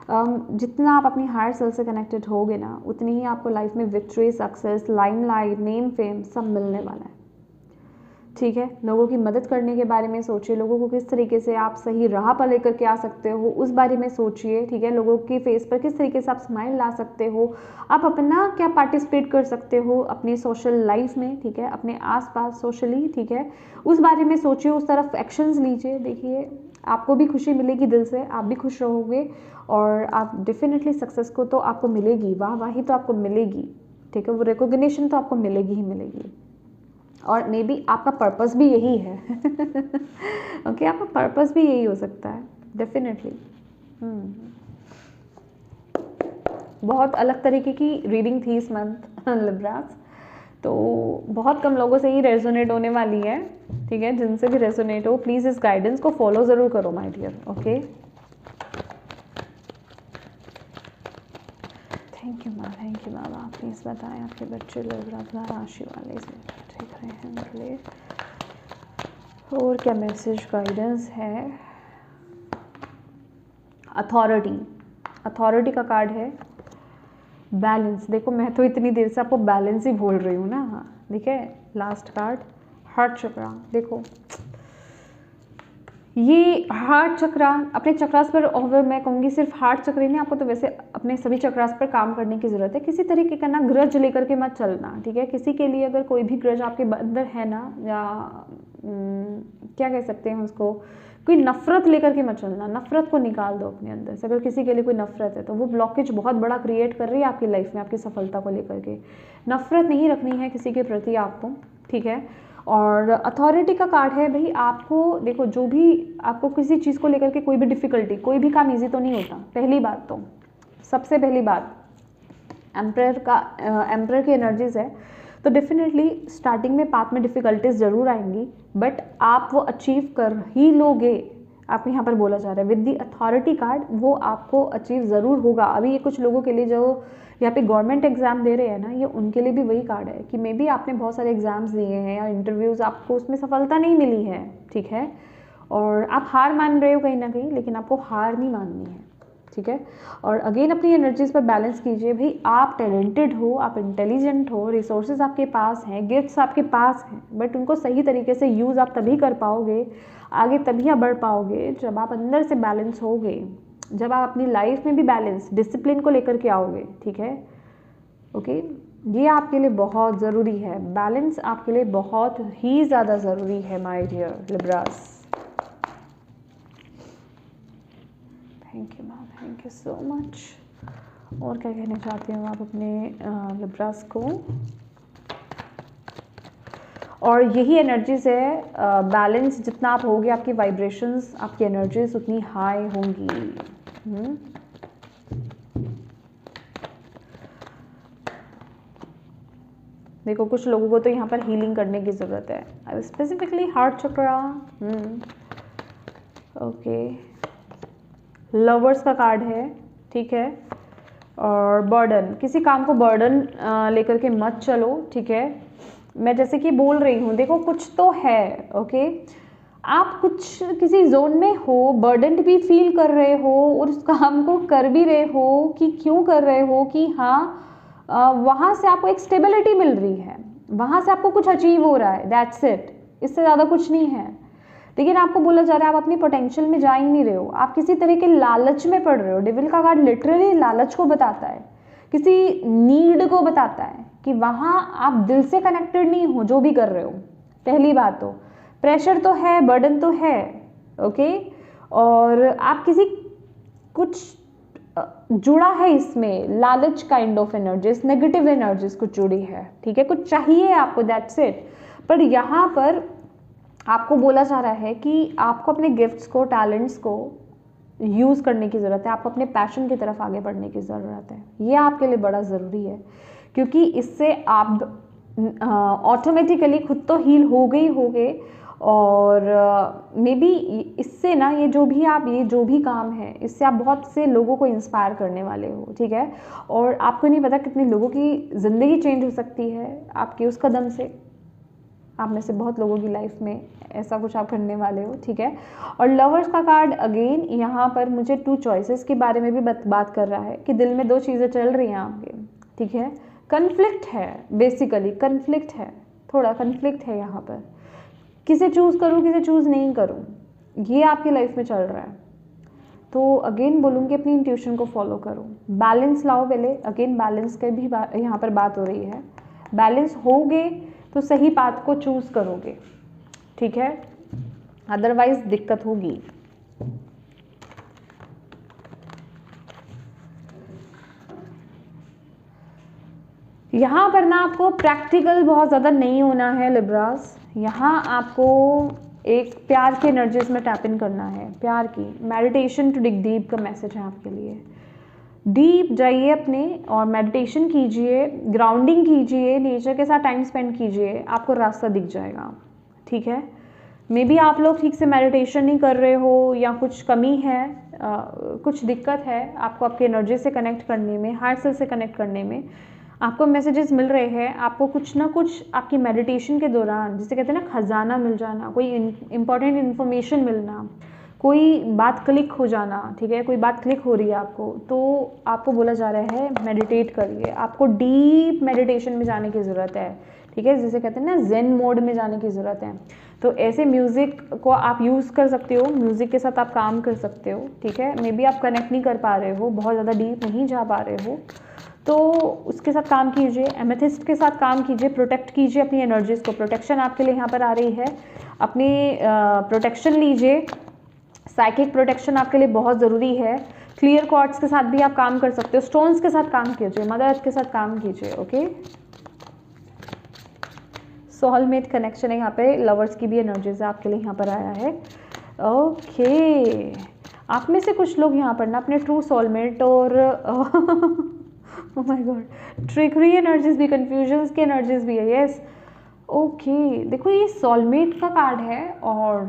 जितना आप अपनी हायर सेल्फ से कनेक्टेड होगे ना, उतनी ही आपको लाइफ में victory, success, limelight, name, fame सब मिलने वाला है, ठीक है। लोगों की मदद करने के बारे में सोचिए, लोगों को किस तरीके से आप सही राह पर लेकर के आ सकते हो उस बारे में सोचिए, ठीक है। लोगों के फेस पर किस तरीके से आप स्माइल ला सकते हो, आप अपना क्या पार्टिसिपेट कर सकते हो अपनी सोशल लाइफ में, ठीक है, अपने आसपास सोशली, ठीक है, उस बारे में सोचिए, उस तरफ एक्शंस लीजिए। देखिए आपको भी खुशी मिलेगी दिल से, आप भी खुश रहोगे और आप डेफिनेटली सक्सेस को तो आपको मिलेगी, वाहवाही तो आपको मिलेगी, ठीक है, वो रिकॉग्निशन तो आपको मिलेगी ही मिलेगी। और मे बी आपका पर्पस भी यही है ओके, आपका पर्पस भी यही हो सकता है डेफिनेटली। बहुत अलग तरीके की रीडिंग थी इस मंथ लिब्रास, तो बहुत कम लोगों से ही रेजोनेट होने वाली है, ठीक है। जिनसे भी रेजोनेट हो प्लीज़ इस गाइडेंस को फॉलो ज़रूर करो my dear, okay. Thank you बाबा। प्लीज़ बताएं आपके बच्चे लिब्रा राशि वाले से ठीक रहे हैं मतलब, और क्या मैसेज गाइडेंस है। अथॉरिटी का कार्ड है। बैलेंस, देखो मैं तो इतनी देर से आपको बैलेंस ही बोल रही हूँ ना, ठीक है। लास्ट कार्ड हार्ट चक्रा। देखो ये हार्ट चक्रा, अपने चक्रास पर, और मैं कहूँगी सिर्फ हार्ट चक्र ही नहीं, आपको तो वैसे अपने सभी चक्रास पर काम करने की ज़रूरत है। किसी तरीके का ना ग्रज लेकर के मत चलना, ठीक है। किसी के लिए अगर कोई भी ग्रज आपके अंदर है ना, या क्या कह सकते हैं उसको, कोई नफ़रत लेकर के मत चलना, नफ़रत को निकाल दो अपने अंदर से। अगर किसी के लिए कोई नफ़रत है तो वो ब्लॉकेज बहुत बड़ा क्रिएट कर रही है आपकी लाइफ में, आपकी सफलता को लेकर के। नफ़रत नहीं रखनी है किसी के प्रति आपको, ठीक है। और अथॉरिटी का कार्ड है भाई, आपको देखो जो भी आपको किसी चीज़ को लेकर के कोई भी डिफ़िकल्टी, कोई भी काम ईजी तो नहीं होता। पहली बात तो, सबसे पहली बात, एम्परर की एनर्जीज है तो डेफिनेटली स्टार्टिंग में पाथ में डिफ़िकल्टीज ज़रूर आएंगी, बट आप वो अचीव कर ही लोगे। आपको यहाँ पर बोला जा रहा है विद दी अथॉरिटी कार्ड, वो आपको अचीव ज़रूर होगा। अभी ये कुछ लोगों के लिए जो यहाँ पे गवर्नमेंट एग्जाम दे रहे हैं ना, ये उनके लिए भी वही कार्ड है कि मे बी आपने बहुत सारे एग्जाम्स दिए हैं या इंटरव्यूज़, आपको उसमें सफलता नहीं मिली है, ठीक है, और आप हार मान रहे हो कहीं ना कहीं, लेकिन आपको हार नहीं माननी है, ठीक है। और अगेन अपनी एनर्जीज पर बैलेंस कीजिए भाई, आप टैलेंटेड हो, आप इंटेलिजेंट हो, रिसोर्सेज आपके पास हैं, गिफ्ट्स आपके पास हैं, बट उनको सही तरीके से यूज़ आप तभी कर पाओगे, आगे तभी आप बढ़ पाओगे जब आप अंदर से बैलेंस होगे, जब आप अपनी लाइफ में भी बैलेंस, डिसिप्लिन को लेकर के आओगे, ठीक है। ओके, ये आपके लिए बहुत ज़रूरी है, बैलेंस आपके लिए बहुत ही ज़्यादा ज़रूरी है my dear Libras. Thank you ma'am, thank you so much. और क्या कहना चाहते हो आप अपने लिब्रास को? और यही एनर्जीज है, बैलेंस जितना आप होगे, आपकी वाइब्रेशंस, आपकी एनर्जीज उतनी हाई होंगी। देखो कुछ लोगों को तो यहाँ पर हीलिंग करने की ज़रूरत है, स्पेसिफिकली हार्ट चक्रा। ओके, लवर्स का कार्ड है, ठीक है। और बर्डन, किसी काम को बर्डन लेकर के मत चलो, ठीक है। मैं जैसे कि बोल रही हूँ, देखो कुछ तो है, ओके, आप कुछ किसी जोन में हो, बर्डन भी फील कर रहे हो और उस काम को कर भी रहे हो कि क्यों कर रहे हो कि हाँ वहाँ से आपको एक स्टेबिलिटी मिल रही है, वहाँ से आपको कुछ अचीव हो रहा है, दैट्स इट, इससे ज़्यादा कुछ नहीं है। लेकिन आपको बोला जा रहा है आप अपनी पोटेंशियल में जा ही नहीं रहे हो, आप किसी तरह के लालच में पड़ रहे हो। डेविल का कार्ड लिटरली लालच को बताता है, किसी नीड को बताता है कि वहाँ आप दिल से कनेक्टेड नहीं हो जो भी कर रहे हो। पहली बात तो प्रेशर तो है, बर्डन तो है, ओके, और आप किसी कुछ जुड़ा है इसमें, लालच kind of energies, negative energies कुछ जुड़ी है, ठीक है, कुछ चाहिए आपको, दैट्स इट। पर यहाँ पर आपको बोला जा रहा है कि आपको अपने गिफ्ट्स को, टैलेंट्स को यूज़ करने की ज़रूरत है, आपको अपने पैशन की तरफ आगे बढ़ने की ज़रूरत है। ये आपके लिए बड़ा ज़रूरी है, क्योंकि इससे आप ऑटोमेटिकली खुद तो हील हो गए और मे बी इससे ना ये जो भी काम है, इससे आप बहुत से लोगों को इंस्पायर करने वाले हो, ठीक है। और आपको नहीं पता कितने लोगों की ज़िंदगी चेंज हो सकती है आपके उस कदम से। आप में से बहुत लोगों की लाइफ में ऐसा कुछ आप करने वाले हो, ठीक है। और लवर्स का कार्ड अगेन यहाँ पर मुझे 2 चॉइसेस के बारे में भी बात कर रहा है कि दिल में 2 चीज़ें चल रही हैं आपके, ठीक है। कन्फ्लिक्ट है, बेसिकली कन्फ्लिक्ट है, थोड़ा कन्फ्लिक्ट है यहाँ पर, किसे चूज़ करूँ किसे चूज़ नहीं करूँ, ये आपकी लाइफ में चल रहा है। तो अगेन बोलूँगी अपनी इंट्यूशन को फॉलो करो, बैलेंस लाओ पहले। अगेन बैलेंस की भी यहाँ पर बात हो रही है, बैलेंस होगे तो सही पाथ को चूज़ करोगे, ठीक है, अदरवाइज दिक्कत होगी। यहाँ पर ना आपको प्रैक्टिकल बहुत ज़्यादा नहीं होना है लिब्रास, यहाँ आपको एक प्यार की एनर्जीज में टैप इन करना है, प्यार की। मेडिटेशन टू डिग डीप का मैसेज है आपके लिए। डीप जाइए अपने और मेडिटेशन कीजिए, ग्राउंडिंग कीजिए, नेचर के साथ टाइम स्पेंड कीजिए, आपको रास्ता दिख जाएगा, ठीक है। मे बी आप लोग ठीक से मेडिटेशन नहीं कर रहे हो या कुछ कमी है, कुछ दिक्कत है आपको आपकी एनर्जी से कनेक्ट करने में, हार्ट सेल से कनेक्ट करने में। आपको मैसेजेस मिल रहे हैं, आपको कुछ ना कुछ आपकी मेडिटेशन के दौरान, जिसे कहते हैं ना खजाना मिल जाना, कोई इंपॉर्टेंट इन्फॉर्मेशन मिलना, कोई बात क्लिक हो जाना, ठीक है, कोई बात क्लिक हो रही है आपको, तो आपको बोला जा रहा है मेडिटेट करिए, आपको डीप मेडिटेशन में जाने की ज़रूरत है, ठीक है, जिसे कहते हैं ना ज़ेन मोड में जाने की ज़रूरत है। तो ऐसे म्यूज़िक को आप यूज़ कर सकते हो, म्यूज़िक के साथ आप काम कर सकते हो, ठीक है। मे बी आप कनेक्ट नहीं कर पा रहे हो, बहुत ज़्यादा डीप नहीं जा पा रहे हो, तो उसके साथ काम कीजिए, एमेथिस्ट के साथ काम कीजिए, प्रोटेक्ट कीजिए अपनी एनर्जीज़ को। प्रोटेक्शन आपके लिए यहाँ पर आ रही है, अपनी प्रोटेक्शन लीजिए, साइकिक प्रोटेक्शन आपके लिए बहुत ज़रूरी है। क्लियर कॉर्ड्स के साथ भी आप काम कर सकते हो, स्टोन्स के साथ काम कीजिए, मदर अर्थ के साथ काम कीजिए। ओके, सोलमेट कनेक्शन है यहाँ पे, लवर्स की भी एनर्जीज आपके लिए यहाँ पर आया है। ओके, आप में से कुछ लोग यहाँ पर ना अपने ट्रू सोलमेट और oh my God, trickery energies भी, कंफ्यूजन्स की एनर्जीज भी है। यस, ओके, देखो ये सोलमेट का कार्ड है और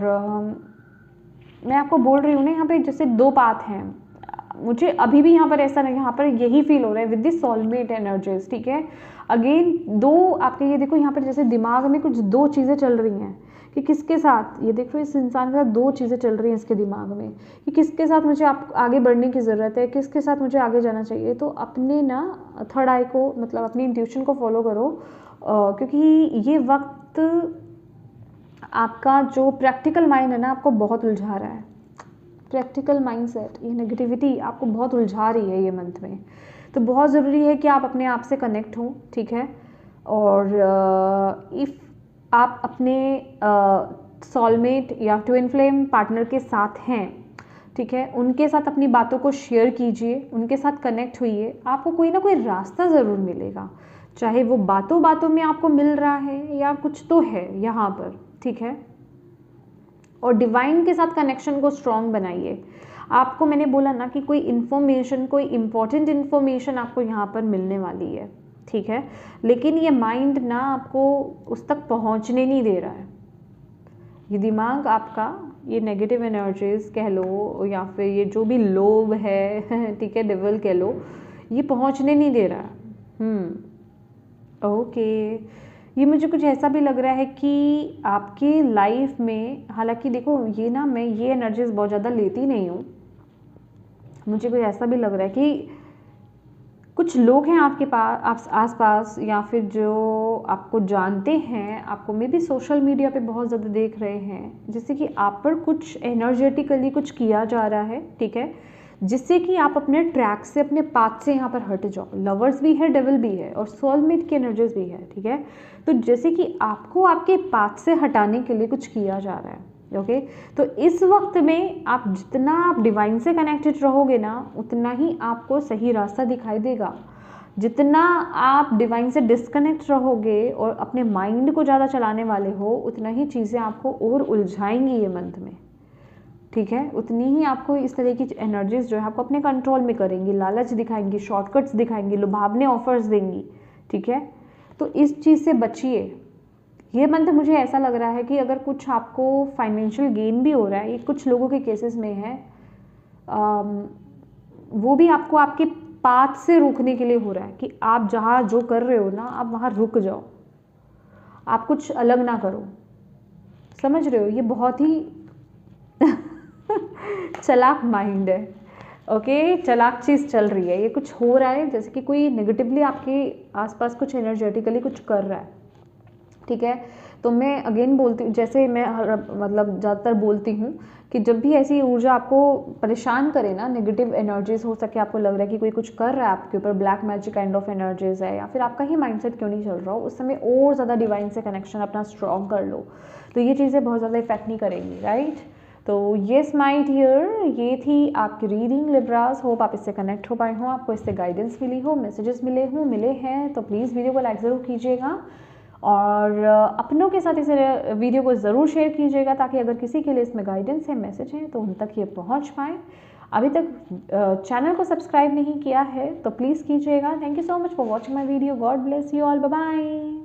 मैं आपको बोल रही हूँ ना, यहाँ पे जैसे दो पाथ हैं, मुझे अभी भी यहाँ पर ऐसा नहीं, यहाँ पर यही फील हो रहा है विद दिस सोलमेट एनर्जीज। ठीक है, अगेन दो आपके, ये देखो यहाँ पर जैसे दिमाग में कुछ दो चीज़ें चल रही हैं कि किसके साथ, ये देखो इस इंसान के साथ दो चीज़ें चल रही हैं इसके दिमाग में कि किसके साथ मुझे आप आगे बढ़ने की ज़रूरत है, किसके साथ मुझे आगे जाना चाहिए। तो अपने ना थर्ड आई को, मतलब अपनी इंट्यूशन को फॉलो करो, क्योंकि ये वक्त आपका जो प्रैक्टिकल माइंड है ना आपको बहुत उलझा रहा है। प्रैक्टिकल माइंडसेट, ये नेगेटिविटी आपको बहुत उलझा रही है ये मंथ में। तो बहुत ज़रूरी है कि आप अपने आप से कनेक्ट हो। ठीक है, और इफ़ आप अपने सोलमेट या ट्विन फ्लेम पार्टनर के साथ हैं, ठीक है, उनके साथ अपनी बातों को शेयर कीजिए, उनके साथ कनेक्ट होइए, आपको कोई ना कोई रास्ता ज़रूर मिलेगा, चाहे वो बातों बातों में आपको मिल रहा है या कुछ तो है यहाँ पर। ठीक है, और डिवाइन के साथ कनेक्शन को स्ट्रॉन्ग बनाइए। आपको मैंने बोला ना कि कोई इन्फॉर्मेशन, कोई इम्पॉर्टेंट इन्फॉर्मेशन आपको यहाँ पर मिलने वाली है। ठीक है, लेकिन ये माइंड ना आपको उस तक पहुँचने नहीं दे रहा है। ये दिमाग आपका, ये नेगेटिव एनर्जीज कह लो या फिर ये जो भी लोभ है, ठीक है, डेविल कह लो, ये पहुँचने नहीं दे रहा है। ओके, ये मुझे कुछ ऐसा भी लग रहा है कि आपकी लाइफ में, हालांकि देखो ये ना, मैं ये एनर्जीज बहुत ज़्यादा लेती नहीं हूँ, मुझे कुछ ऐसा भी लग रहा है कि कुछ लोग हैं आपके पास आसपास या फिर जो आपको जानते हैं, आपको मे बी सोशल मीडिया पे बहुत ज़्यादा देख रहे हैं, जिससे कि आप पर कुछ एनर्जेटिकली कुछ किया जा रहा है। ठीक है, जिससे कि आप अपने ट्रैक से, अपने पाथ से यहाँ पर हट जाओ। लवर्स भी है, डेविल भी है और सोलमेट की एनर्जीज भी है। ठीक है, तो जैसे कि आपको आपके पाथ से हटाने के लिए कुछ किया जा रहा है। ओके, तो इस वक्त में आप जितना आप डिवाइन से कनेक्टेड रहोगे ना, उतना ही आपको सही रास्ता दिखाई देगा। जितना आप डिवाइन से डिस्कनेक्ट रहोगे और अपने माइंड को ज़्यादा चलाने वाले हो, उतना ही चीज़ें आपको और उलझाएंगी ये मंथ में। ठीक है, उतनी ही आपको इस तरह की एनर्जीज जो है आपको अपने कंट्रोल में करेंगी, लालच दिखाएंगी, शॉर्टकट्स दिखाएंगी, लुभावने ऑफर्स देंगी। ठीक है, तो इस चीज़ से बचिए। ये मंथ मुझे ऐसा लग रहा है कि अगर कुछ आपको फाइनेंशियल गेन भी हो रहा है, ये कुछ लोगों के केसेस में है, वो भी आपको आपके पाथ से रोकने के लिए हो रहा है कि आप जहाँ जो कर रहे हो ना, आप वहाँ रुक जाओ, आप कुछ अलग ना करो। समझ रहे हो, ये बहुत ही चालाक माइंड है। ओके, चालाक चीज़ चल रही है, ये कुछ हो रहा है, जैसे कि कोई नेगेटिवली आपके आसपास कुछ एनर्जेटिकली कुछ कर रहा है। ठीक है, तो मैं अगेन बोलती हूँ, जैसे मैं मतलब ज़्यादातर बोलती हूँ कि जब भी ऐसी ऊर्जा आपको परेशान करे ना, नेगेटिव एनर्जीज, हो सके आपको लग रहा है कि कोई कुछ कर रहा है आपके ऊपर, black magic kind of energies है, या फिर आपका ही माइंडसेट क्यों नहीं चल रहा हो, उस समय और ज़्यादा डिवाइन से कनेक्शन अपना स्ट्रॉन्ग कर लो, तो ये चीज़ें बहुत ज़्यादा इफेक्ट नहीं करेंगी। राइट, तो येस माय डियर, ये थी आपकी रीडिंग लिब्रास। होप आप इससे कनेक्ट हो पाए हों, आपको इससे गाइडेंस मिली हो, मैसेजेस मिले हैं, तो प्लीज़ वीडियो को लाइक ज़रूर कीजिएगा और अपनों के साथ इस वीडियो को ज़रूर शेयर कीजिएगा, ताकि अगर किसी के लिए इसमें गाइडेंस है, मैसेज है, तो उन तक ये पहुंच पाए। अभी तक चैनल को सब्सक्राइब नहीं किया है तो प्लीज़ कीजिएगा। Thank you so much for watching my video. God bless you all, bye bye.